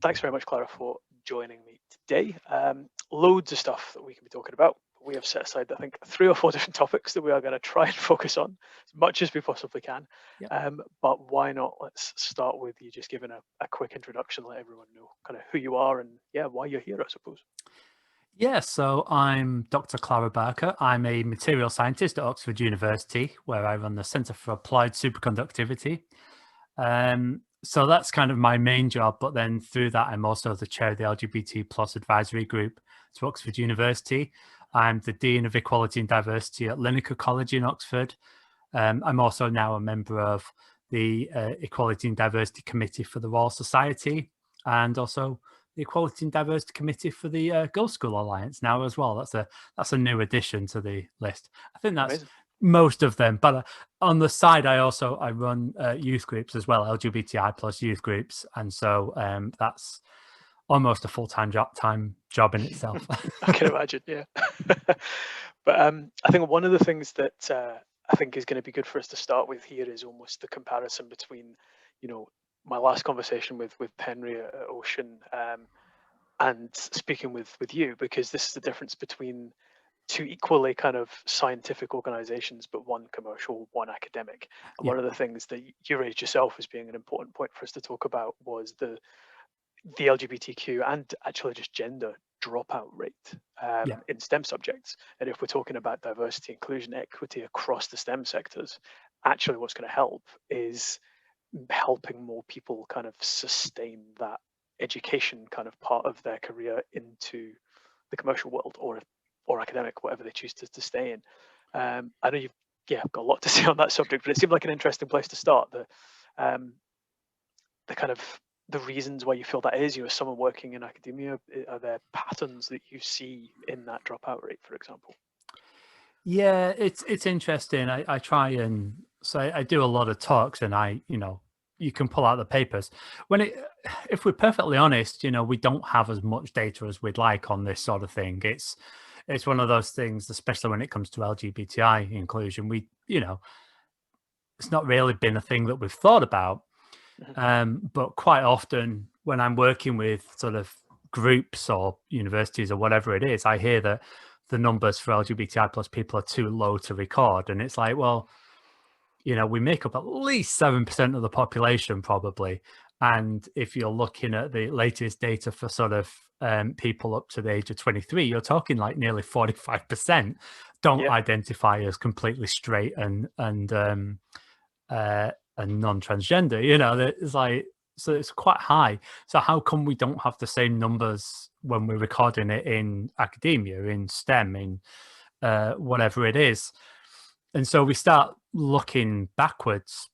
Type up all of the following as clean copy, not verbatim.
Thanks very much, Clara, for joining me today. Loads of stuff that we can be talking about. We have set aside, I think, 3 or 4 different topics that we are going to try and focus on as much as we possibly can. Yep. But why not? Let's start with you just giving a quick introduction, let everyone know kind of who you are and why you're here, I suppose. Yeah, so I'm Dr. Clara Barker. I'm a material scientist at Oxford University, where I run the Centre for Applied Superconductivity. So that's kind of my main job. But then through that, I'm also the chair of the LGBT plus advisory group to Oxford University. I'm the Dean of Equality and Diversity at Linacre College in Oxford. I'm also now a member of the Equality and Diversity Committee for the Royal Society, and also the Equality and Diversity Committee for the Girls' School Alliance now as well. That's a new addition to the list. I think that's Amazing. most of them. But on the side, I run youth groups as well, LGBTI plus youth groups, and so that's almost a full-time job in itself. I can imagine, yeah. But I think one of the things that I think is going to be good for us to start with here is almost the comparison between, my last conversation with Penry at Ocean, and speaking with you, because this is the difference between two equally kind of scientific organizations, but one commercial, one academic. And Yeah. one of the things that you raised yourself as being an important point for us to talk about was the LGBTQ and actually just gender dropout rate Yeah. in STEM subjects. And if we're talking about diversity, inclusion, equity across the STEM sectors, actually what's going to help is helping more people kind of sustain that education kind of part of their career into the commercial world or academic, whatever they choose to stay in. I know you've got a lot to say on that subject, but it seemed like an interesting place to start. The kind of the reasons why you feel that is, as someone working in academia, are there patterns that you see in that dropout rate, for example? Yeah, it's interesting. I try and so I do a lot of talks, and you can pull out the papers. If we're perfectly honest, we don't have as much data as we'd like on this sort of thing. It's one of those things, especially when it comes to LGBTI inclusion. It's not really been a thing that we've thought about. But quite often when I'm working with sort of groups or universities or whatever it is, I hear that the numbers for LGBTI plus people are too low to record. And it's like, well, we make up at least 7% of the population probably. And if you're looking at the latest data for sort of people up to the age of 23, you're talking like nearly 45% don't identify as completely straight and non-transgender. It's like, so it's quite high. So how come we don't have the same numbers when we're recording it in academia, in STEM, in whatever it is? And so we start looking backwards.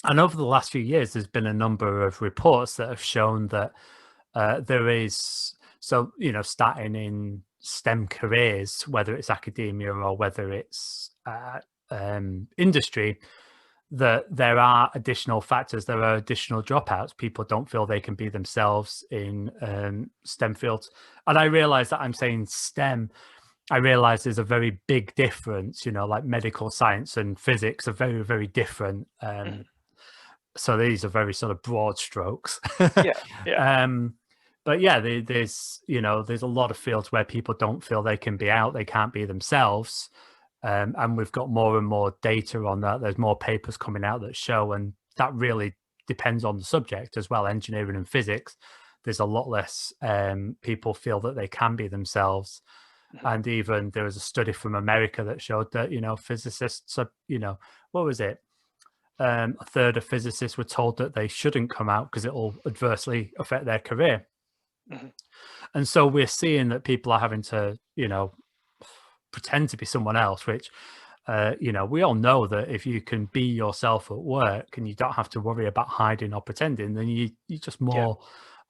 And over the last few years, there's been a number of reports that have shown that there is, starting in STEM careers, whether it's academia or whether it's industry, that there are additional factors, there are additional dropouts. People don't feel they can be themselves in STEM fields. And I realize that I'm saying STEM, I realize there's a very big difference, like medical science and physics are very, very different. So these are very sort of broad strokes. But yeah, there's a lot of fields where people don't feel they can be out, they can't be themselves. And we've got more and more data on that. There's more papers coming out that show, and that really depends on the subject as well. Engineering and physics, there's a lot less people feel that they can be themselves. And even there was a study from America that showed that, physicists are, what was it? A third of physicists were told that they shouldn't come out because it will adversely affect their career. And so we're seeing that people are having to, pretend to be someone else, which, we all know that if you can be yourself at work and you don't have to worry about hiding or pretending, then you just more,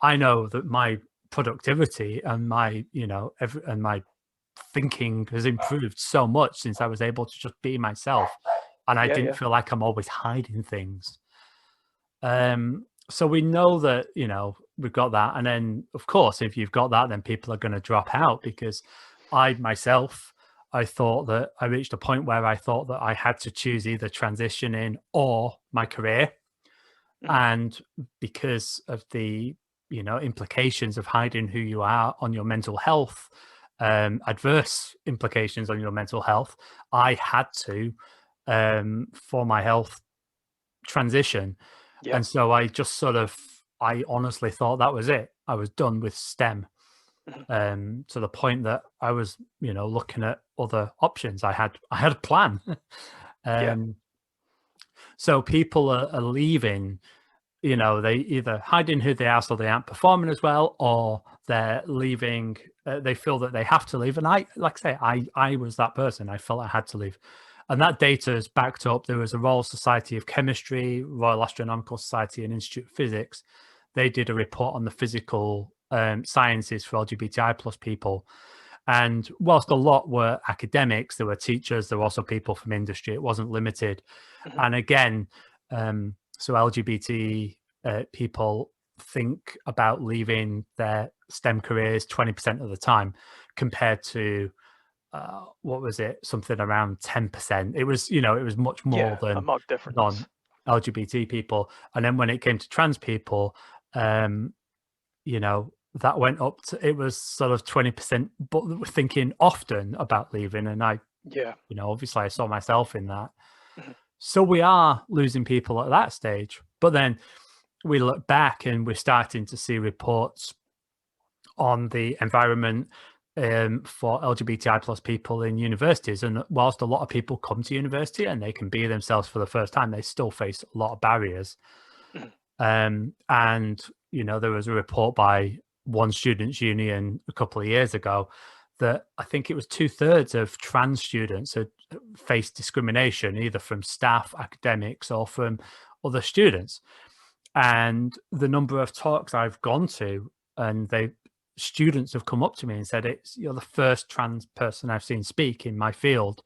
I know that my productivity and my, and my thinking has improved so much since I was able to just be myself. And I didn't feel like I'm always hiding things. So we know that, we've got that. And then, of course, if you've got that, then people are going to drop out, because I thought that I reached a point where I thought that I had to choose either transitioning or my career. And because of the, implications of hiding who you are on your mental health, adverse implications on your mental health, I had to, for my health, transition. Yeah. And so I honestly thought that was it. I was done with STEM, Mhm. to the point that I was, looking at other options. I had a plan. Yeah. um, so people are leaving, they either hiding who they are so they aren't performing as well, or they're leaving, they feel that they have to leave. And I, like I say, I was that person. I felt I had to leave. And that data is backed up. There was a Royal Society of Chemistry, Royal Astronomical Society, and Institute of Physics. They did a report on the physical sciences for LGBTI plus people. And whilst a lot were academics, there were teachers, there were also people from industry. It wasn't limited. Mhm. And again, so LGBT people think about leaving their STEM careers 20% of the time, compared to what was it? Something around 10%. It was, it was much more Yeah. A than marked difference. non-LGBT people. And then when it came to trans people, that went up to, it was sort of 20%, but were thinking often about leaving. And I, Yeah. obviously I saw myself in that. Mhm. So we are losing people at that stage. But then we look back and we're starting to see reports on the environment for LGBTI plus people in universities. And whilst a lot of people come to university and they can be themselves for the first time, they still face a lot of barriers. Mhm. And, there was a report by one students' union a couple of years ago that I think it was 2/3 of trans students had faced discrimination, either from staff, academics, or from other students. And the number of talks I've gone to, and students have come up to me and said, you're the first trans person I've seen speak in my field.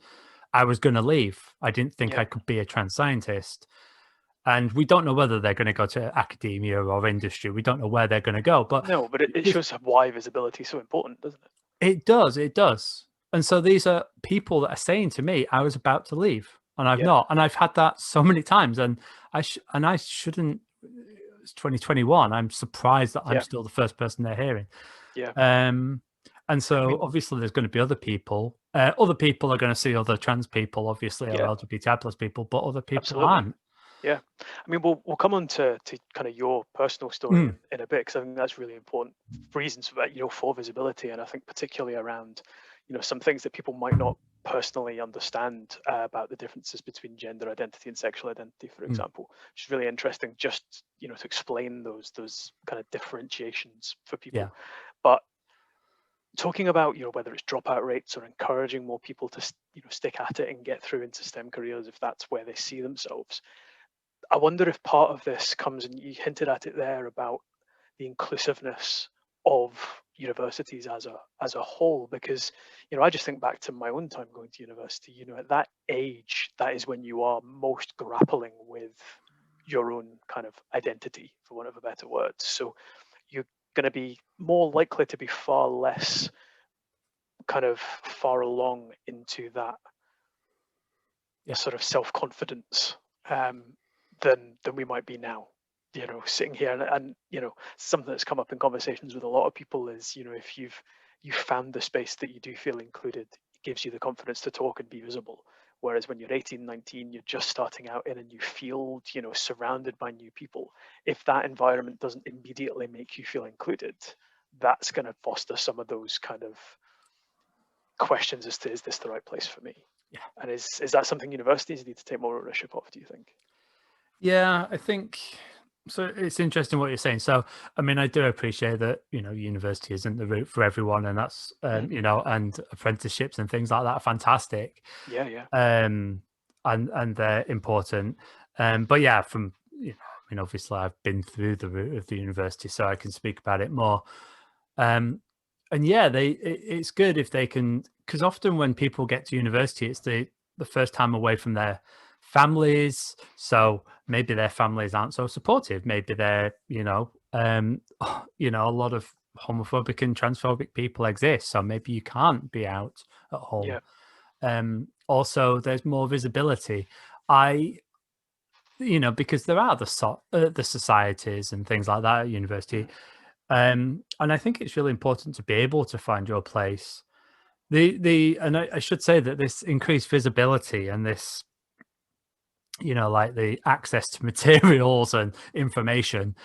I was going to leave. I didn't think Yeah. I could be a trans scientist. And we don't know whether they're going to go to academia or industry. We don't know where they're going to go. But No, but it this, shows why visibility is so important, doesn't it? it does. And so these are people that are saying to me, I was about to leave and I've Yeah. not. And I've had that so many times. And I shouldn't. It's 2021. I'm surprised that I'm Yeah. still the first person they're hearing. Yeah. And I so mean, obviously there's going to be other people. Other people are going to see other trans people, obviously, or yeah, LGBTI plus people, but other people absolutely. aren't. Yeah. I mean, we'll come on to kind of your personal story Mm, in a bit, because I think that's really important reasons for that, for visibility. And I think particularly around, some things that people might not personally understand about the differences between gender identity and sexual identity, for mm, example, which is really interesting, just, to explain those kind of differentiations for yeah. people. But talking about, whether it's dropout rates or encouraging more people to stick at it and get through into STEM careers if that's where they see themselves, I wonder if part of this comes, and you hinted at it there, about the inclusiveness of universities as a whole. Because I just think back to my own time going to university. At that age, that is when you are most grappling with your own kind of identity, for want of a better word. So you're going to be more likely to be far less kind of far along into that Yeah. sort of self-confidence, um, than we might be now. Sitting here, and something that's come up in conversations with a lot of people is, if you found the space that you do feel included, it gives you the confidence to talk and be visible. Whereas when you're 18, 19, you're just starting out in a new field, surrounded by new people. If that environment doesn't immediately make you feel included, that's going to foster some of those kind of questions as to, is this the right place for me? Yeah. And is that something universities need to take more ownership of, do you think? Yeah, I think so. It's interesting what you're saying. So, I mean, I do appreciate that, university isn't the route for everyone, and that's, Mhm. and apprenticeships and things like that are fantastic. Yeah, yeah, Um, and they're important. But yeah, I mean, obviously I've been through the route of the university, so I can speak about it more. Um, and yeah, it's good if they can, because often when people get to university, it's the first time away from their families. So maybe their families aren't so supportive. Maybe they're, a lot of homophobic and transphobic people exist. So maybe you can't be out at home. yeah. Also, there's more visibility. I, because there are the societies and things like that at university. Mhm. And I think it's really important to be able to find your place. And I should say that this increased visibility and this, like the access to materials and information,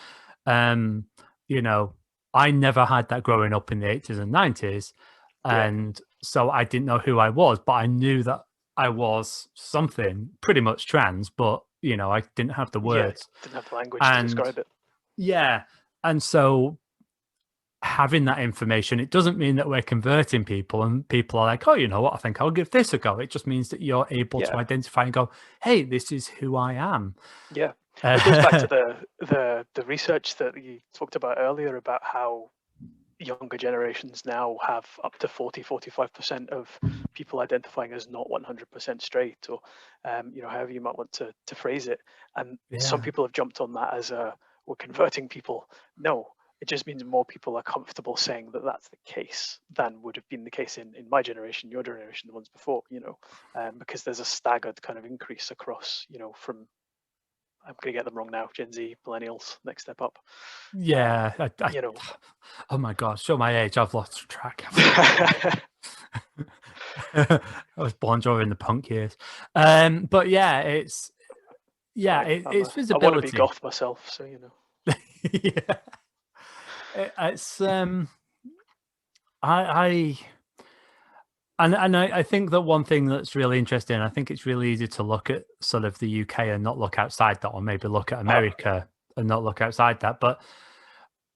um, you know, I never had that growing up in the 80s and 90s. Yeah, And so I didn't know who I was, but I knew that I was something pretty much trans, but I didn't have the yeah. words. Didn't have the language to And describe it. yeah, and so having that information, it doesn't mean that we're converting people and people are like, oh, you know what, I think I'll give this a go. It just means that you're able to Yeah, identify and go, hey, this is who I am. yeah. It goes back to the research that you talked about earlier about how younger generations now have up to 40-45% of people identifying as not 100% straight, or however you might want to phrase it. And some Yeah. people have jumped on that as we're converting people. No, it just means more people are comfortable saying that that's the case than would have been the case in my generation, your generation, the ones before, because there's a staggered kind of increase across, from, I'm going to get them wrong now, Gen Z, millennials, next step up. um, Yeah. you know Oh my God, show my age. I've lost track. I was born during the punk years. But yeah, Fine. it's I want to be visibility. goth myself, so Yeah. It's I I think that one thing that's really interesting, I think it's really easy to look at sort of the UK and not look outside that, or maybe look at uh, America and not look outside that. But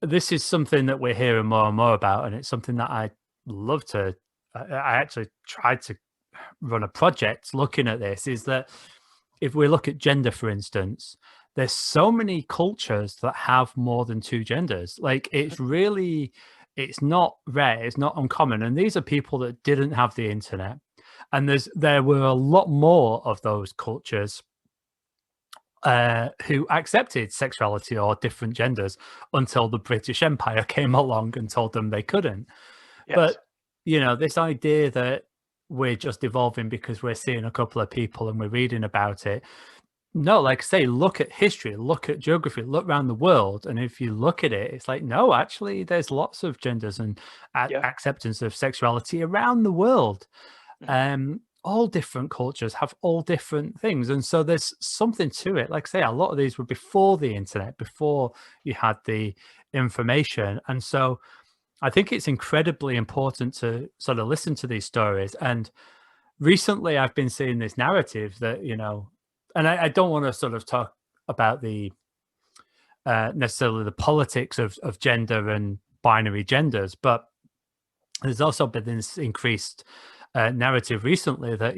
this is something that we're hearing more and more about, and it's something that I love to. I actually tried to run a project looking at this. Is that if we look at gender, for instance, there's so many cultures that have more than two genders. Like it's not rare, it's not uncommon. And these are people that didn't have the internet. And there were a lot more of those cultures who accepted sexuality or different genders until the British Empire came along and told them they couldn't. yes, But, this idea that we're just evolving because we're seeing a couple of people and we're reading about it. No, like I say, look at history, look at geography, look around the world. And if you look at it, it's like, no, actually, there's lots of genders and yeah, acceptance of sexuality around the world. mhm, All different cultures have all different things. And so there's something to it. Like I say, a lot of these were before the internet, before you had the information. And so I think it's incredibly important to sort of listen to these stories. And recently I've been seeing this narrative that, and I don't want to sort of talk about the necessarily the politics of gender and binary genders, but there's also been this increased narrative recently that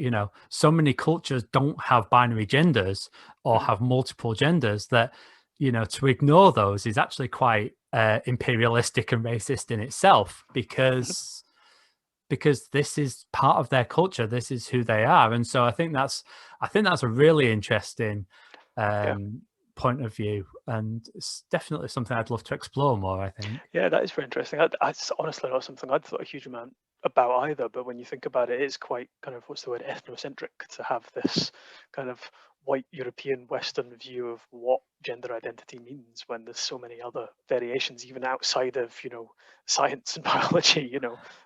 so many cultures don't have binary genders or mhm, have multiple genders that to ignore those is actually quite imperialistic and racist in itself, mhm, because this is part of their culture, this is who they are. And so I think that's a really interesting yeah, um point of view, and it's definitely something I'd love to explore more, I think. yeah. That is very interesting. That's honestly not something I'd thought a huge amount about either. But when you think about it, it's quite kind of, what's the word, ethnocentric, to have this kind of white European Western view of what gender identity means, when there's so many other variations, even outside of science and biology.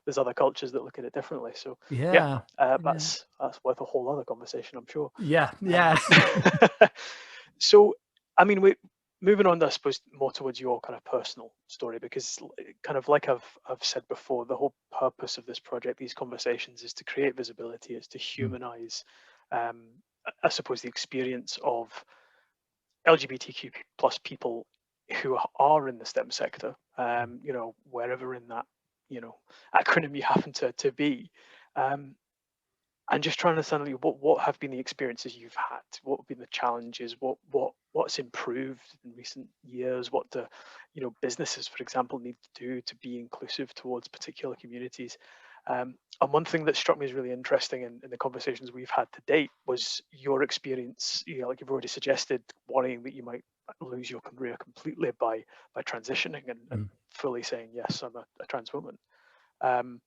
There's other cultures that look at it differently. So yeah, Yeah, yeah, that's worth a whole other conversation, I'm sure. yeah, Um, yeah. so, I mean, we moving on, I suppose, more towards your kind of personal story, because kind of like I've said before, the whole purpose of this project, these conversations, is to create visibility, is to Mm, humanize, um, I suppose, the experience of LGBTQ plus people who are in the STEM sector, wherever in that, acronym you happen to be. Um, and just trying to understand, like, what have been the experiences you've had? What have been the challenges? What's improved in recent years? What do businesses, for example, need to do to be inclusive towards particular communities? And one thing that struck me as really interesting in the conversations we've had to date was your experience. Like you've already suggested, worrying that you might lose your career completely by transitioning and mm. fully saying, yes, I'm a trans woman. Um,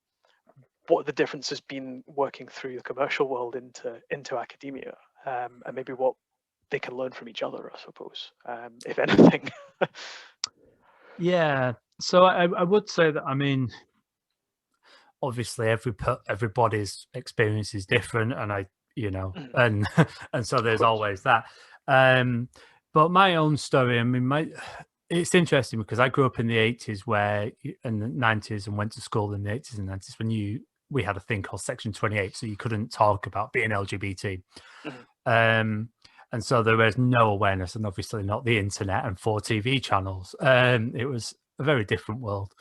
what the difference has been working through the commercial world into academia, and maybe what they can learn from each other, I suppose, if anything. Yeah. So I would say that, I mean, obviously everybody's experience is different, and Mhm, and and so of there's course. always that. Um, but my own story, I mean, my it's interesting because I grew up in the 80s and the 90s, and went to school in the 80s and 90s when we had a thing called Section 28, so you couldn't talk about being LGBT. Mhm. Um, and so there was no awareness, and obviously not the internet and 4 TV channels. It was a very different world.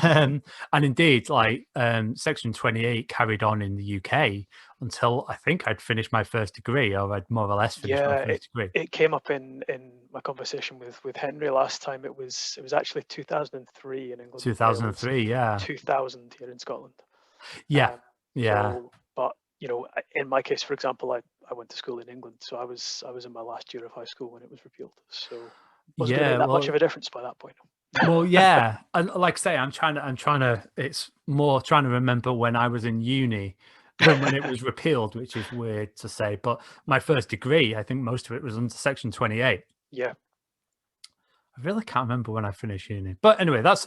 Um, and indeed, like, Section 28 carried on in the UK until I think I'd finished my first degree, or I'd more or less finished my Yeah, first degree. it came up in my conversation with Henry last time. It was actually 2003 in England and Wales, 2003, yeah. 2000 here in Scotland. Yeah, Um, yeah. so, but in my case, for example, I went to school in England, so I was in my last year of high school when it was repealed. So wasn't going to Yeah, make that much well of a difference by that point. yeah, and like I say, I'm trying to it's more trying to remember when I was in uni than when it was repealed, which is weird to say, but my first degree, I think most of it was under Section 28. Yeah. I really can't remember when I finished uni. But anyway, that's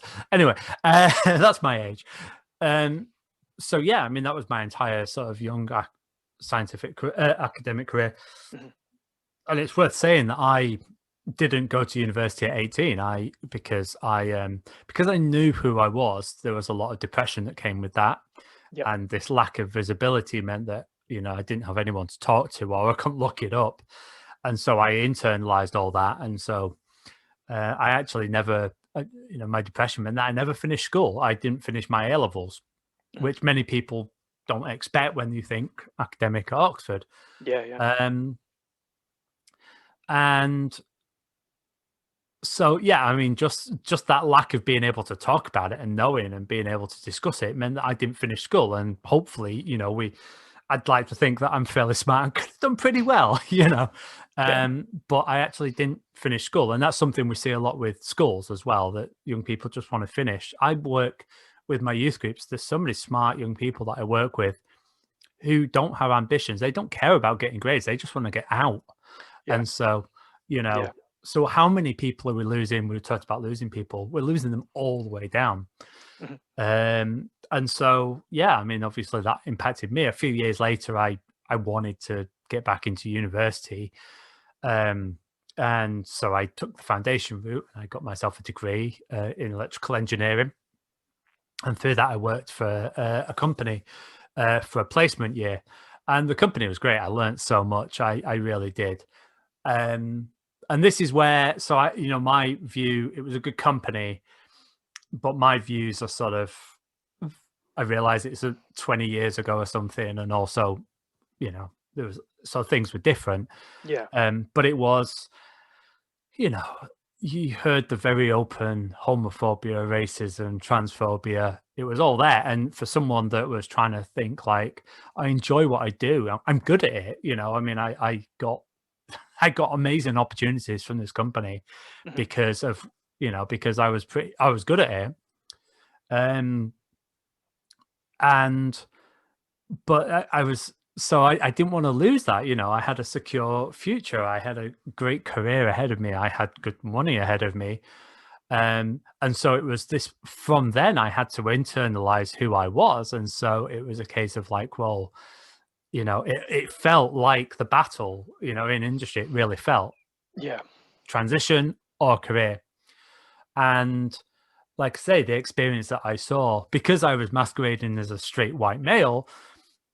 my age. Um, so yeah, I mean, that was my entire sort of young academic career. Mhm. And it's worth saying that I didn't go to university at 18. Because I knew who I was, there was a lot of depression that came with that. Yep. And this lack of visibility meant that, I didn't have anyone to talk to, or I couldn't look it up. And so I internalized all that. And so I actually never, my depression meant that I never finished school. I didn't finish my A levels, Mhm. which many people don't expect when you think academic at Oxford. Yeah, yeah. Um, and so yeah, I mean, just that lack of being able to talk about it and knowing and being able to discuss it meant that I didn't finish school. And hopefully, I'd like to think that I'm fairly smart and could have done pretty well, Yeah. but I actually didn't finish school, and that's something we see a lot with schools as well. That young people just want to finish. I work with my youth groups. There's so many smart young people that I work with who don't have ambitions. They don't care about getting grades. They just want to get out. Yeah. And so, you Yeah. know, so how many people are we losing? We talked about losing people. We're losing them all the way down. Mhm. And so, yeah, I mean, obviously that impacted me. A few years later, I wanted to get back into university. Um, and so I took the foundation route, and I got myself a degree in electrical engineering. And through that, I worked for a company for a placement year. And the company was great. I learned so much. I really did. Um, and this is where, so my view, it was a good company, but my views are sort of, I realize it's 20 years ago or something. And also, there was, so things were different. Yeah. But it was, you know, you heard the very open homophobia, racism, transphobia. It was all there. And for someone that was trying to think like, I enjoy what I do, I'm good at it. I mean, I got amazing opportunities from this company Mhm. because of, because I was good at it. Um, and, but I was, so I didn't want to lose that. I had a secure future. I had a great career ahead of me. I had good money ahead of me. And so it was this, from then I had to internalize who I was. And so it was a case of like, well, it felt like the battle, in industry, it really felt Yeah. transition or career. And like I say, the experience that I saw, because I was masquerading as a straight white male,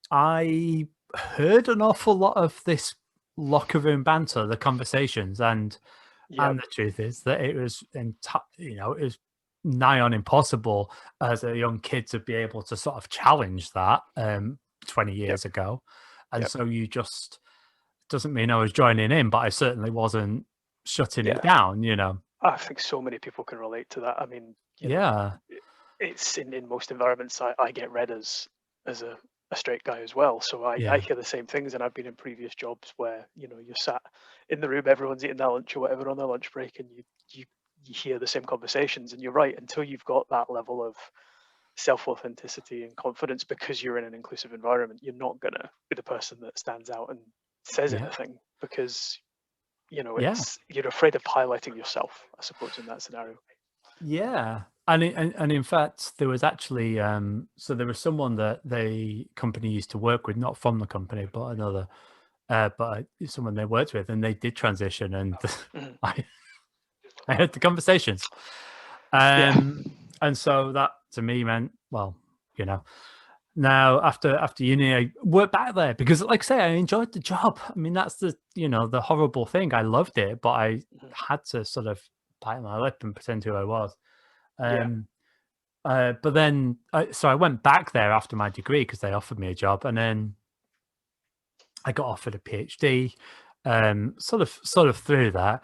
I heard an awful lot of this locker room banter, the conversations, Yep. and the truth is that it was, it was nigh on impossible as a young kid to be able to sort of challenge that 20 Yep. years ago. And Yep. so you just, doesn't mean I was joining in, but I certainly wasn't shutting it Yeah. down. I think so many people can relate to that. I mean, Yeah. it's in most environments I get read as a straight guy as well. So I Yeah. hear the same things, and I've been in previous jobs where you're sat in the room, everyone's eating their lunch or whatever on their lunch break, and you hear the same conversations. And you're right, until you've got that level of self authenticity and confidence because you're in an inclusive environment, you're not gonna be the person that stands out and says Yeah. anything because Yeah. you're afraid of highlighting yourself, I suppose, in that scenario. Yeah. And in fact, there was actually so there was someone that the company used to work with, not from the company, but another, someone they worked with, and they did transition, and Mhm. I I had the conversations, Yeah, and so that to me meant, well, you know, now after uni, I worked back there because, like I say, I enjoyed the job. I mean, that's the horrible thing. I loved it, but I mhm. had to sort of bite my lip and pretend who I was. Yeah, Um, but then, so I went back there after my degree because they offered me a job, and then I got offered a PhD, sort of through that.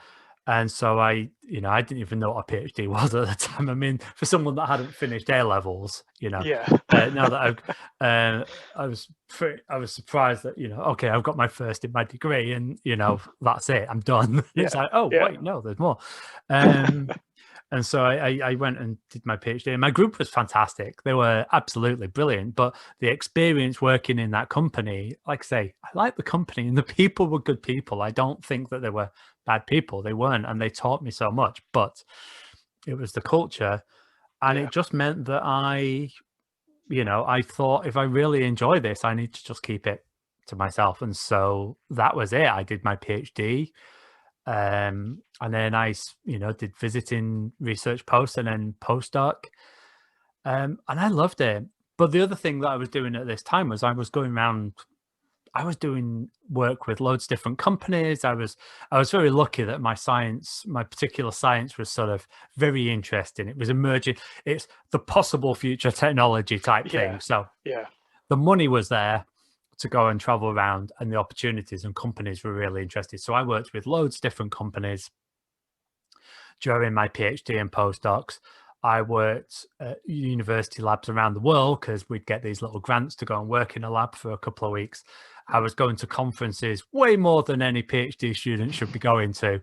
And so I didn't even know what a PhD was at the time. I mean, for someone that hadn't finished A levels, yeah, now that I was surprised that, okay, I've got my first in my degree, and that's it, I'm done. It's yeah, like, oh yeah, wait, no, there's more. Um, and so I went and did my PhD, and my group was fantastic. They were absolutely brilliant. But the experience working in that company, like I say, I like the company and the people were good people. I don't think that they were bad people. They weren't, and they taught me so much. But it was the culture, and yeah, it just meant that I thought, if I really enjoy this, I need to just keep it to myself. And so that was it. I did my PhD. And then I did visiting research posts and then postdoc. And I loved it. But the other thing that I was doing at this time was I was going around, I was doing work with loads of different companies. I was very lucky that my particular science was sort of very interesting. It was emerging. It's the possible future technology type yeah, thing. So yeah, the money was there to go and travel around, and the opportunities and companies were really interested. So I worked with loads of different companies during my PhD and postdocs. I worked at university labs around the world because we'd get these little grants to go and work in a lab for a couple of weeks. I was going to conferences way more than any PhD student should be going to,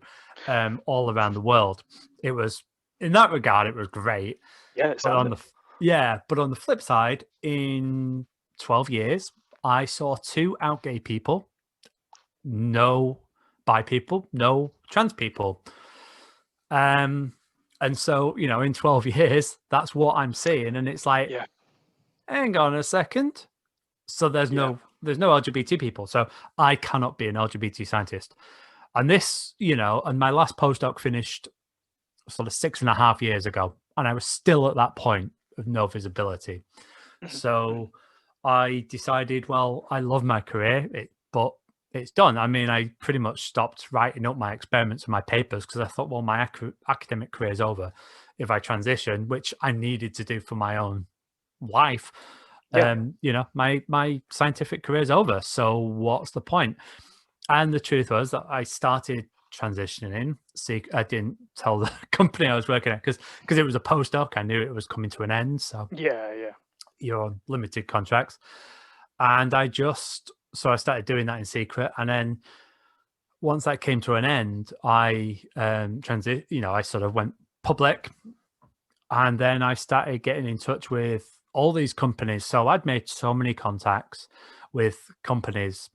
all around the world. It was, in that regard, it was great. yeah. It But sounds on it. the but on the flip side, in 12 years, I saw two out gay people, no bi people, no trans people. Um, and so, in 12 years, that's what I'm seeing. And it's like, Yeah, hang on a second. So yeah, there's no LGBT people. So I cannot be an LGBT scientist. And and my last postdoc finished sort of 6.5 years ago. And I was still at that point of no visibility. mhm, mhm. So I decided, well, I love my career, but it's done. I mean, I pretty much stopped writing up my experiments and my papers because I thought, well, my academic career is over if I transition, which I needed to do for my own life. Yeah, My scientific career is over. So what's the point? And the truth was that I started transitioning. See, I didn't tell the company I was working at because it was a postdoc. I knew it was coming to an end. So yeah, yeah, you're on limited contracts. And I started doing that in secret. And then once that came to an end, I sort of went public. And then I started getting in touch with all these companies. So I'd made so many contacts with companies,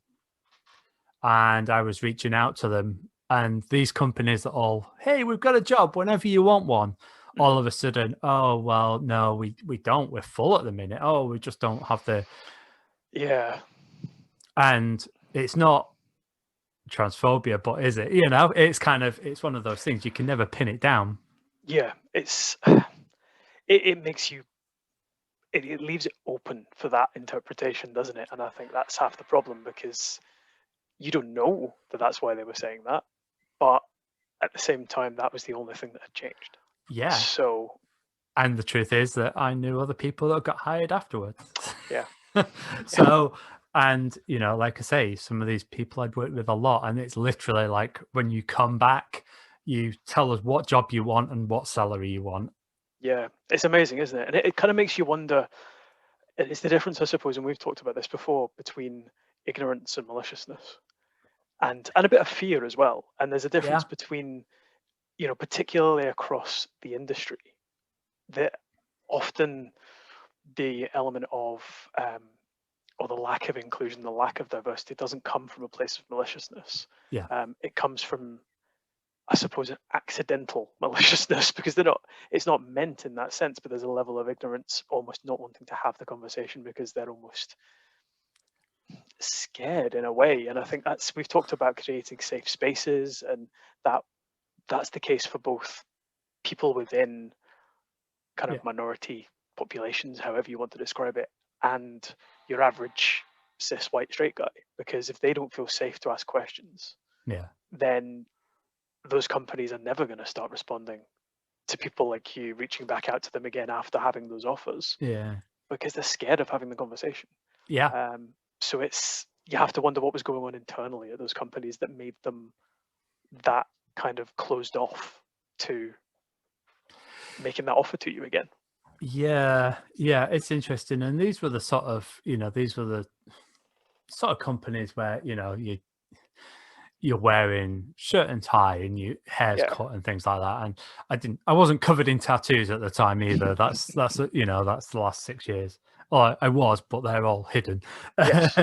and I was reaching out to them. And these companies are all, hey, we've got a job whenever you want one. All mhm. of a sudden, oh, well, no, we don't. We're full at the minute. Oh, we just don't have the. Yeah, And it's not transphobia, but is it? It's one of those things you can never pin it down. yeah. It makes you it leaves it open for that interpretation, doesn't it? And I think that's half the problem because you don't know that that's why they were saying that, but at the same time, that was the only thing that had changed. Yeah. So And the truth is that I knew other people that got hired afterwards. yeah, yeah, So, and like I say, some of these people I'd worked with a lot, and it's literally like when you come back, you tell us what job you want and what salary you want. yeah. It's amazing, isn't it? And it kind of makes you wonder. It's the difference, I suppose, and we've talked about this before, between ignorance and maliciousness, and a bit of fear as well. And there's a difference Yeah. between, particularly across the industry, that often the element of or the lack of inclusion, the lack of diversity doesn't come from a place of maliciousness. Yeah. It comes from I suppose, an accidental maliciousness, because it's not meant in that sense, but there's a level of ignorance, almost not wanting to have the conversation because they're almost scared in a way. And I think we've talked about creating safe spaces, and that's the case for both people within kind Yeah. of minority populations, however you want to describe it, and your average cis white straight guy. Because if they don't feel safe to ask questions, Yeah. then those companies are never going to start responding to people like you, reaching back out to them again after having those offers, Yeah. because they're scared of having the conversation. Yeah. So you have to wonder what was going on internally at those companies that made them that kind of closed off to making that offer to you again. Yeah. Yeah. It's interesting. And these were the sort of, these were the sort of companies where, you're wearing shirt and tie and your hair's Yeah. cut and things like that. And I wasn't covered in tattoos at the time either. That's that's the last 6 years. Or I was, but they're all hidden. Yes.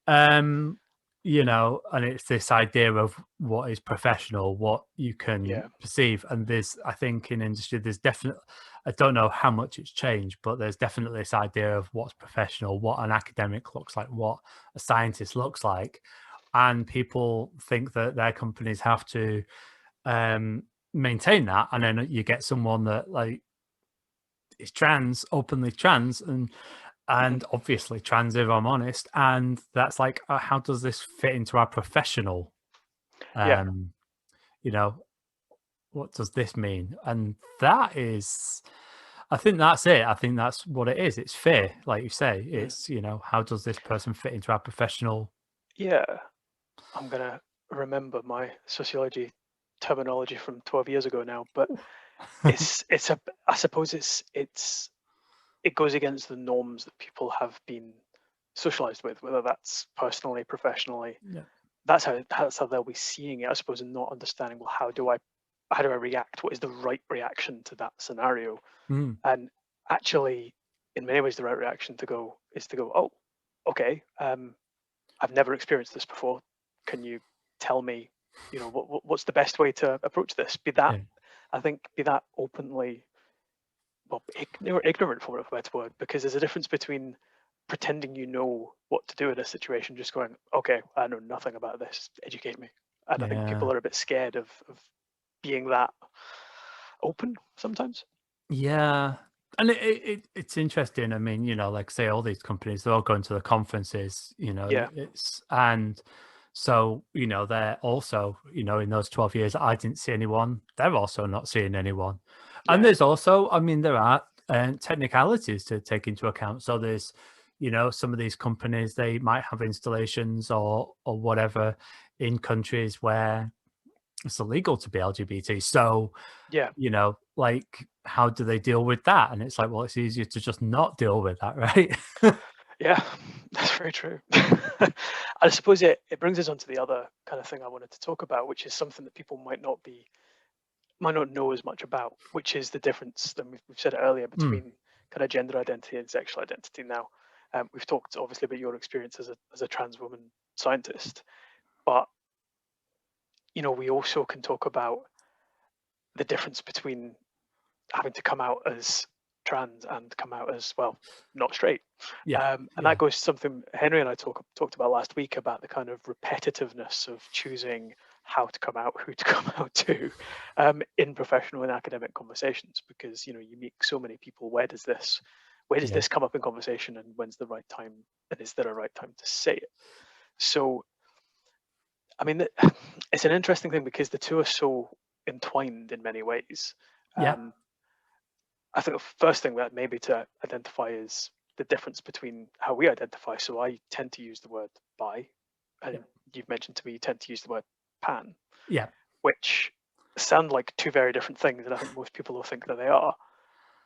um, and it's this idea of what is professional, what you can Yeah. perceive. And I think in industry, there's definitely, I don't know how much it's changed, but there's definitely this idea of what's professional, what an academic looks like, what a scientist looks like. And people think that their companies have to maintain that. And then you get someone that like is trans, openly trans, and Mhm. obviously trans, if I'm honest. And that's like, how does this fit into our professional? Yeah. Um, you know, what does this mean? And that is, I think that's it. I think that's what it is. It's fair, like you say. Mm. It's, how does this person fit into our professional? Yeah. I'm gonna remember my sociology terminology from 12 years ago now, but it's a I suppose it goes against the norms that people have been socialized with, whether that's personally, professionally. Yeah. That's how they'll be seeing it, I suppose, and not understanding, well, how do I react? What is the right reaction to that scenario? Mm, And actually, in many ways, the right reaction is to go, oh, okay, I've never experienced this before. Can you tell me, what's the best way to approach this? yeah. Be that openly, well, ignorant, for a better word, because there's a difference between pretending you know what to do in a situation, just going, okay, I know nothing about this, educate me. And I think Yeah. people are a bit scared of being that open sometimes. Yeah. And it's interesting. I mean, like say all these companies, they're all going to the conferences, Yeah, it's, and so, they're also, in those 12 years, I didn't see anyone. They're also not seeing anyone. And yeah, there's also, I mean, there are technicalities to take into account. So there's, some of these companies, they might have installations or whatever in countries where it's illegal to be LGBT. So, yeah, like how do they deal with that? And it's like, well, it's easier to just not deal with that, right? yeah. That's very true. I suppose it brings us on to the other kind of thing I wanted to talk about, which is something that people might not know as much about, which is the difference that we've said it earlier Mm, between kind of gender identity and sexual identity. Now, we've talked obviously about your experience as a trans woman scientist, but we also can talk about the difference between having to come out as trans and come out as, well, not straight. yeah, And that yeah, goes to something Henry and I talked about last week, about the kind of repetitiveness of choosing how to come out, who to come out to, in professional and academic conversations, because you meet so many people. Where does yeah, this come up in conversation, and when's the right time, and is there a right time to say it? So, I mean, it's an interesting thing because the two are so entwined in many ways. yeah, Um, I think the first thing that maybe to identify is the difference between how we identify. So I tend to use the word bi, yeah, and you've mentioned to me you tend to use the word pan, yeah, which sound like two very different things, and I think most people will think that they are.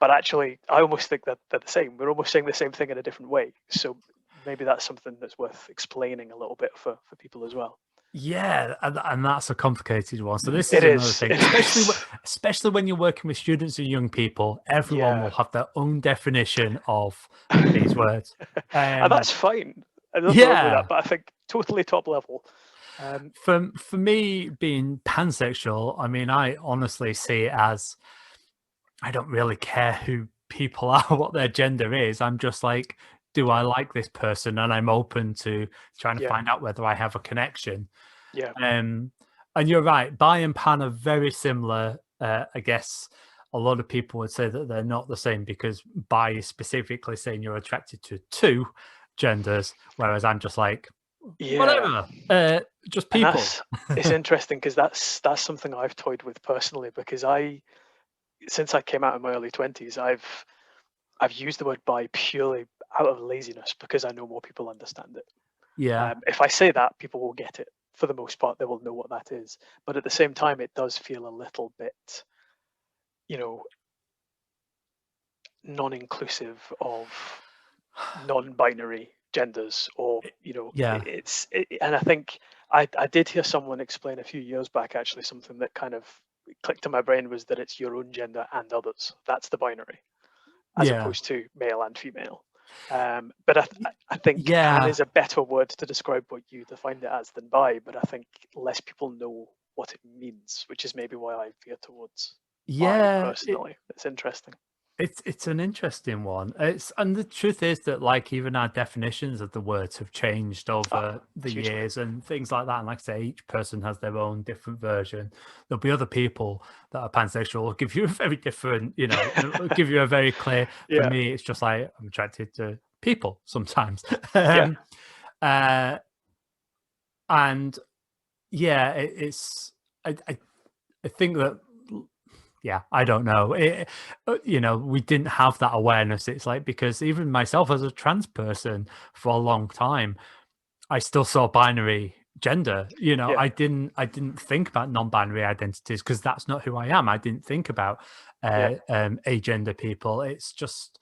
But actually, I almost think that they're the same. We're almost saying the same thing in a different way. So maybe that's something that's worth explaining a little bit for people as well. yeah. And that's a complicated one. So this It is another is. thing, It is. especially when you're working with students and young people. Everyone will Yeah. have their own definition of these words. And Um, that's fine. And nothing wrong with that. yeah, But I think totally top level. For me, being pansexual, I mean, I honestly see it as I don't really care who people are, what their gender is. I'm just like, do I like this person? And I'm open to trying to yeah, find out whether I have a connection. yeah, And you're right, bi and pan are very similar. I guess a lot of people would say that they're not the same because bi is specifically saying you're attracted to two genders, whereas I'm just like, yeah. whatever, just And people. it's interesting because that's something I've toyed with personally, because since I came out in my early 20s, I've used the word bi purely out of laziness because I know more people understand it. Yeah, If I say that, people will get it. For the most part, they will know what that is. But at the same time, it does feel a little bit, you know, non-inclusive of non-binary genders, or yeah, and I think I did hear someone explain a few years back actually something that kind of clicked in my brain, was that it's your own gender and others. That's the binary, as yeah, opposed to male and female. But I think pan yeah, is a better word to describe what you defined it as than bi, but I think less people know what it means, which is maybe why I veer towards bi yeah. personally. It's interesting. It's an interesting one. And the truth is that like even our definitions of the words have changed Oh, over the hugely. years and things like that. And like I say, each person has their own different version. There'll be other people that are pansexual will give you a very different, give you a very clear. For Yeah, me, it's just like I'm attracted to people sometimes. yeah, Uh, and yeah, it's I think that yeah, I don't know. We didn't have that awareness. It's like because even myself as a trans person for a long time, I still saw binary gender. yeah, I didn't think about non-binary identities because that's not who I am. I didn't think about yeah, agender people. It's just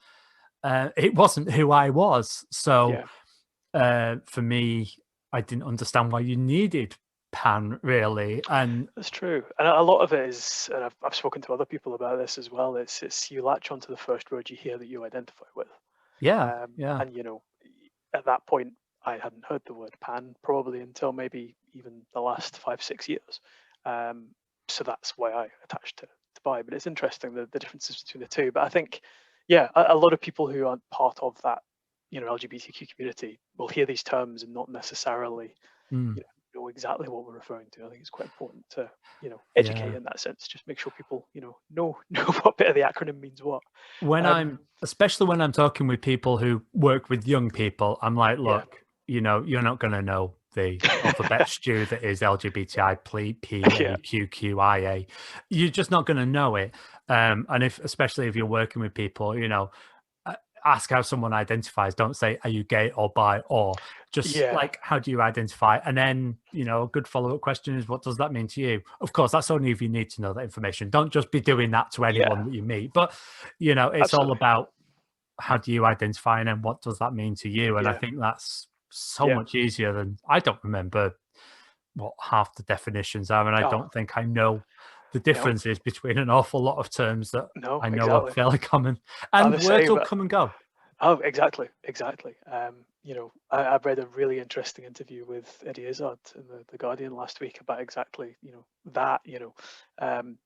it wasn't who I was. So yeah. for me, I didn't understand why you needed pan really. And That's true, and a lot of it is, and I've spoken to other people about this as well. It's you latch onto the first word you hear that you identify with, yeah, yeah. and at that point, I hadn't heard the word pan probably until maybe even the last 5 6 years. Um, so that's why I attached to bi. But it's interesting the differences between the two. But I think, yeah, a lot of people who aren't part of that, LGBTQ community will hear these terms and not necessarily, Mm, know exactly what we're referring to. I think it's quite important to, educate yeah. in that sense. Just make sure people, know what bit of the acronym means what. When Um, especially when I'm talking with people who work with young people, I'm like, yeah, look, you're not going to know the alphabet stew that is LGBTI, yeah, PAQQIA. You're just not going to know it. And especially if you're working with people, ask how someone identifies. Don't say, are you gay or bi? Or just yeah, like, how do you identify? And then, a good follow up question is, what does that mean to you? Of course, that's only if you need to know that information. Don't just be doing that to yeah, anyone that you meet. But, it's all absolutely. about how do you identify and then what does that mean to you? And I Yeah, think that's so yeah. much easier than I don't remember what half the definitions are. And I Oh, don't think I know the no, differences between an awful lot of terms that no, I know are exactly. fairly common. I'm And the words same. will come and go. Oh, exactly, exactly. I've read a really interesting interview with Eddie Izzard in the Guardian last week about exactly, that, um,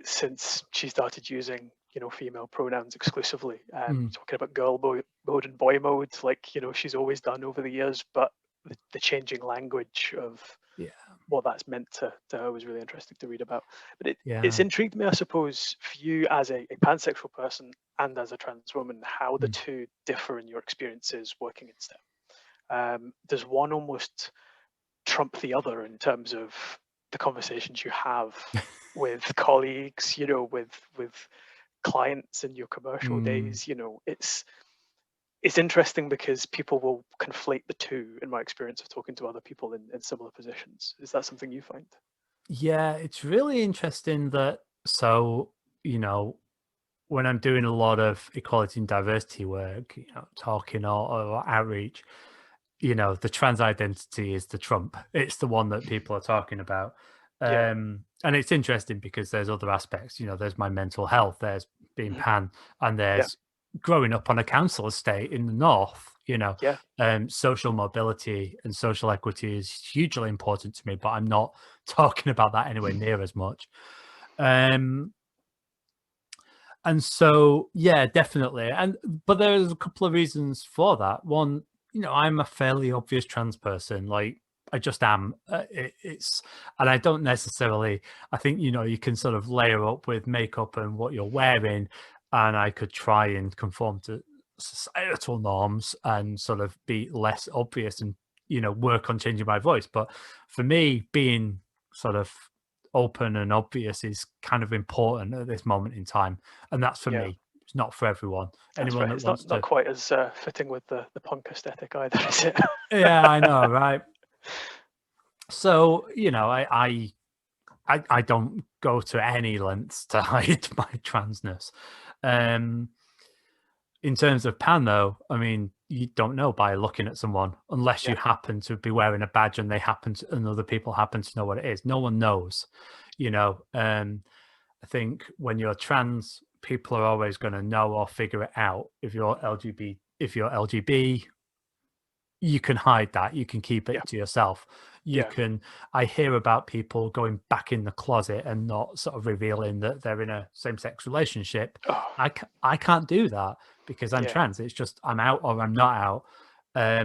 since she started using, female pronouns exclusively, Mm, talking about girl mode and boy mode, like, she's always done over the years, but the changing language of yeah. what that's meant to her was really interesting to read about. But it's Yeah. intrigued me, I suppose, for you as a pansexual person and as a trans woman, how the Mm. two differ in your experiences working in STEM. Does one almost trump the other in terms of the conversations you have with colleagues, with clients in your commercial Mm. days? It's interesting because people will conflate the two, in my experience of talking to other people in similar positions. Is that something you find? Yeah, it's really interesting that so, you know, when I'm doing a lot of equality and diversity work, talking or outreach, the trans identity is the trump. It's the one that people are talking about. Yeah. And it's interesting because there's other aspects, there's my mental health, there's being Mhm. pan, and Yeah. there's growing up on a council estate in the north, Yeah, social mobility and social equity is hugely important to me, but I'm not talking about that anywhere near as much. And so, yeah, definitely. But there's a couple of reasons for that. One, I'm a fairly obvious trans person. Like, I just am. And I don't necessarily, I think, you can sort of layer up with makeup and what you're wearing, and I could try and conform to societal norms and sort of be less obvious and, work on changing my voice. But for me, being sort of open and obvious is kind of important at this moment in time, and that's for yeah, me. It's not for everyone. that's Anyone right. that It's not wants not to. quite as fitting with the punk aesthetic either, is it? Yeah, I know, right? So I don't go to any lengths to hide my transness. In terms of pan, though, I mean, you don't know by looking at someone unless you Yeah, happen to be wearing a badge and and other people happen to know what it is. No one knows, you know. I think when you're trans, people are always going to know or figure it out. If you're LGB, you can hide that. You can keep yeah, it to yourself. You yeah. can. I hear about people going back in the closet and not sort of revealing that they're in a same-sex relationship. Oh, I can't do that because I'm yeah, trans. It's just I'm out or I'm not out.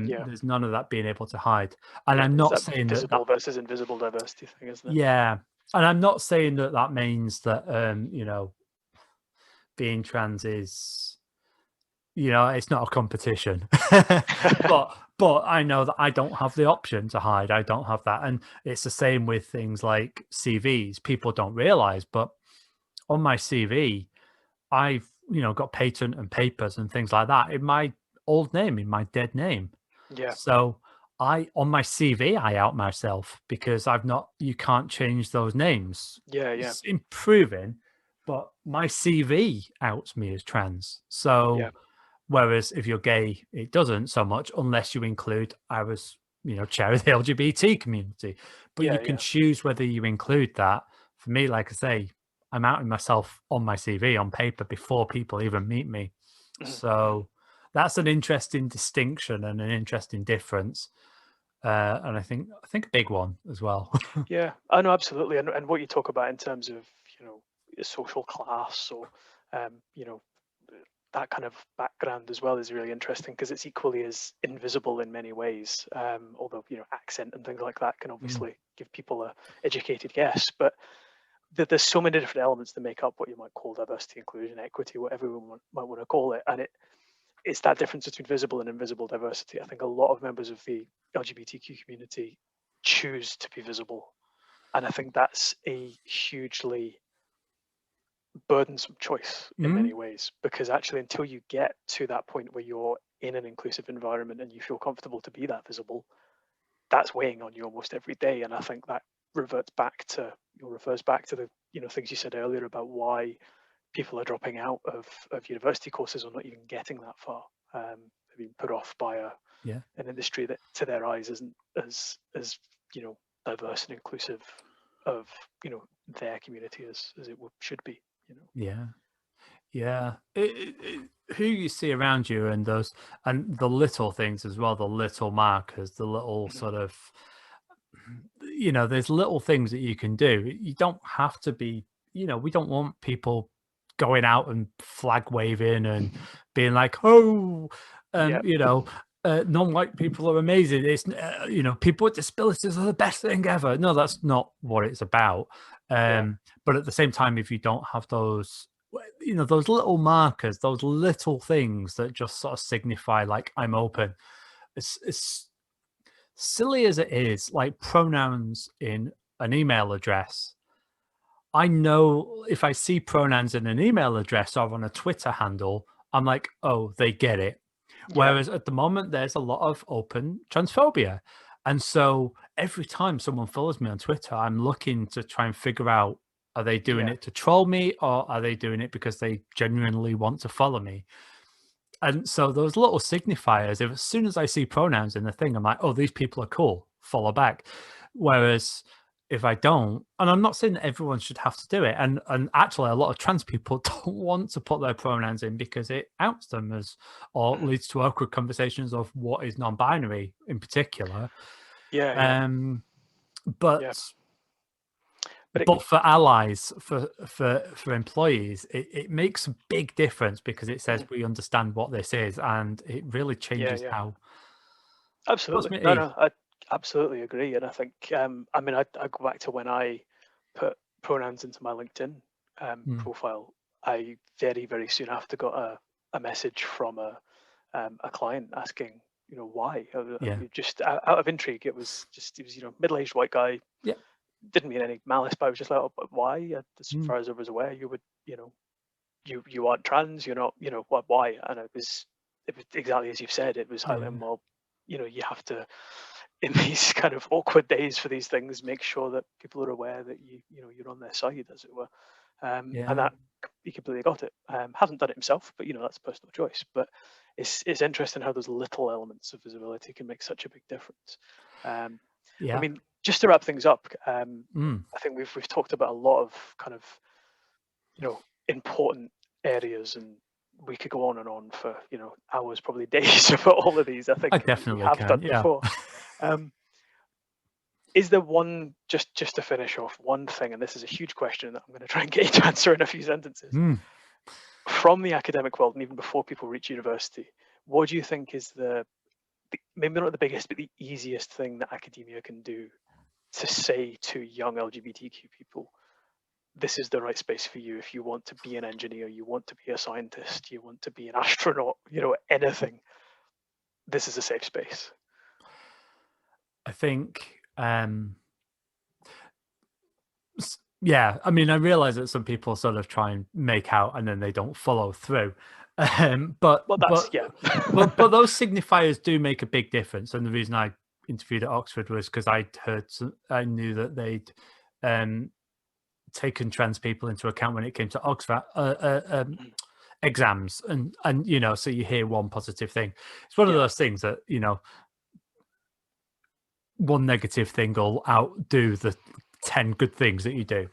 yeah, There's none of that being able to hide. And yeah. I'm It's not that saying that visible versus invisible diversity thing, isn't it? yeah, and I'm not saying that that means that being trans is it's not a competition. but I know that I don't have the option to hide. I don't have that. And it's the same with things like CVs. People don't realize, but on my CV, I've got patent and papers and things like that in my old name, in my dead name. Yeah, So I on my CV I out myself because I've not you can't change those names. yeah, yeah, It's improving, but my CV outs me as trans. yeah, So whereas if you're gay, it doesn't so much unless you include I was, chair of the LGBT community. But you yeah, can yeah. choose whether you include that. For me, like I say, I'm outing myself on my CV on paper before people even meet me. Mhm, mhm. So that's an interesting distinction and an interesting difference. And I think a big one as well. Yeah, I know absolutely. And what you talk about in terms of social class or you know that kind of background as well is really interesting because it's equally as invisible in many ways. Although accent and things like that can Mm, obviously give people a educated guess, but there's so many different elements that make up what you might call diversity, inclusion, equity, whatever we might want to call it, and it's that difference between visible and invisible diversity. I think a lot of members of the LGBTQ community choose to be visible, and I think that's a hugely burdensome choice in mm, many ways because actually until you get to that point where you're in an inclusive environment and you feel comfortable to be that visible, that's weighing on you almost every day. And I think that refers back to the things you said earlier about why people are dropping out of university courses or not even getting that far. They're being put off by yeah, an industry that to their eyes isn't as diverse and inclusive of their community as it should be. yeah. Yeah, who you see around you and those and the little things as well, the little markers, the little Mhm. sort of, there's little things that you can do. You don't have to be, we don't want people going out and flag waving and being like, oh, Yeah, um, you know, non-white people are amazing. It's, people with disabilities are the best thing ever. No, that's not what it's about. yeah, But at the same time, if you don't have those those little markers, those little things that just sort of signify like I'm open. It's silly as it is, like pronouns in an email address. I know if I see pronouns in an email address or on a Twitter handle, I'm like, oh, they get it. yeah, Whereas at the moment, there's a lot of open transphobia. And so every time someone follows me on Twitter, I'm looking to try and figure out are they doing yeah, it to troll me or are they doing it because they genuinely want to follow me? And so those little signifiers, if as soon as I see pronouns in the thing, I'm like, oh, these people are cool, follow back. Whereas if I don't, and I'm not saying that everyone should have to do it, and actually a lot of trans people don't want to put their pronouns in because it outs them as, or leads to awkward conversations of what is non-binary in particular. Yeah. But But for allies, for employees, it makes a big difference because it says we understand what this is, and it really changes how. Absolutely. No, I absolutely agree. And I think, I mean, I go back to when I put pronouns into my LinkedIn profile. I very, very soon after got a message from a client asking, why? Just out of intrigue. He was, middle-aged white guy. Yeah. Didn't mean any malice, but I was just like, oh, but why? As far as I was aware, you would, you aren't trans. You're not, why? And it was exactly as you've said. It was highlighting, well, you have to, in these kind of awkward days for these things, make sure that people are aware that you're on their side, as it were. And that he completely got it. Hasn't done it himself, but that's a personal choice. But it's interesting how those little elements of visibility can make such a big difference. I mean, just to wrap things up, I think we've talked about a lot of kind of important areas, and we could go on and on for hours, probably days about all of these. I think I definitely we have can, done before. Is there one, just to finish off, one thing, and this is a huge question that I'm going to try and get you to answer in a few sentences, from the academic world, and even before people reach university, what do you think is maybe not the biggest, but the easiest thing that academia can do to say to young LGBTQ people, this is the right space for you if you want to be an engineer, you want to be a scientist, you want to be an astronaut, anything, this is a safe space? I think, yeah, I mean, I realize that some people sort of try and make out and then they don't follow through. But those signifiers do make a big difference. And the reason I interviewed at Oxford was because I knew that they'd taken trans people into account when it came to Oxford exams, and so you hear one positive thing. It's one of those things that one negative thing will outdo the 10 good things that you do.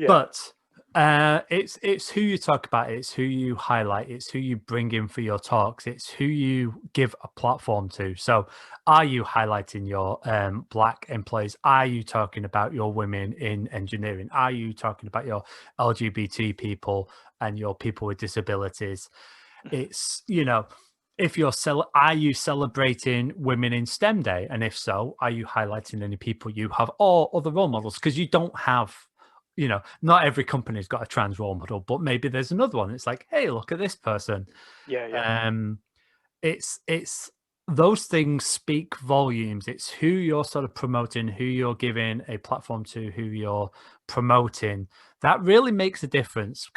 But it's who you talk about, it's who you highlight, it's who you bring in for your talks, it's who you give a platform to. So are you highlighting your Black employees? Are you talking about your women in engineering? Are you talking about your LGBT people and your people with disabilities? It's, if you're are you celebrating Women in STEM Day? And if so, are you highlighting any people you have or other role models? Because you don't have, not every company's got a trans role model, but maybe there's another one. It's like, hey, look at this person. It's those things speak volumes. It's who you're sort of promoting, who you're giving a platform to, who you're promoting. That really makes a difference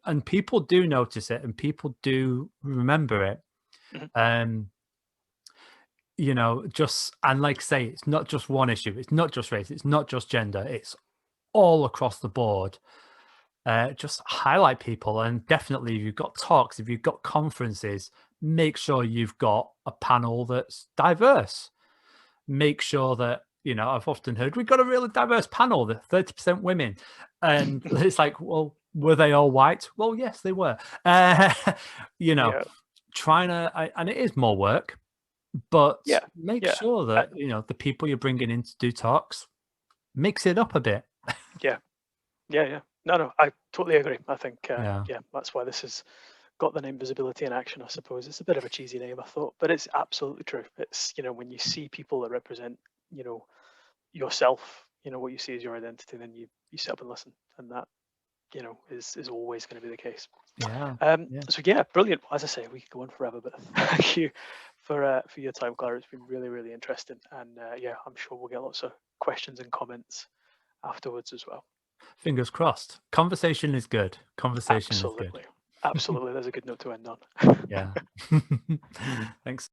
and people do notice it and people do remember it. And like say, it's not just one issue, it's not just race, it's not just gender, it's all across the board. Just highlight people, and definitely if you've got talks, if you've got conferences, make sure you've got a panel that's diverse. Make sure that I've often heard we've got a really diverse panel, that 30% women, and it's like, well, were they all white? Well, yes, they were. Trying to, and it is more work, but make sure that the people you're bringing in to do talks, mix it up a bit. No, I totally agree. I think that's why this has got the name Visibility in Action. I suppose it's a bit of a cheesy name, I thought, but it's absolutely true. It's when you see people that represent yourself, what you see as your identity, then you sit up and listen, and that is always going to be the case. So brilliant. As I say, we could go on forever, but thank you for your time, Clara. It's been really, really interesting, and I'm sure we'll get lots of questions and comments afterwards as well. Fingers crossed. Conversation is good. Conversation is good. Absolutely. There's a good note to end on. Thanks.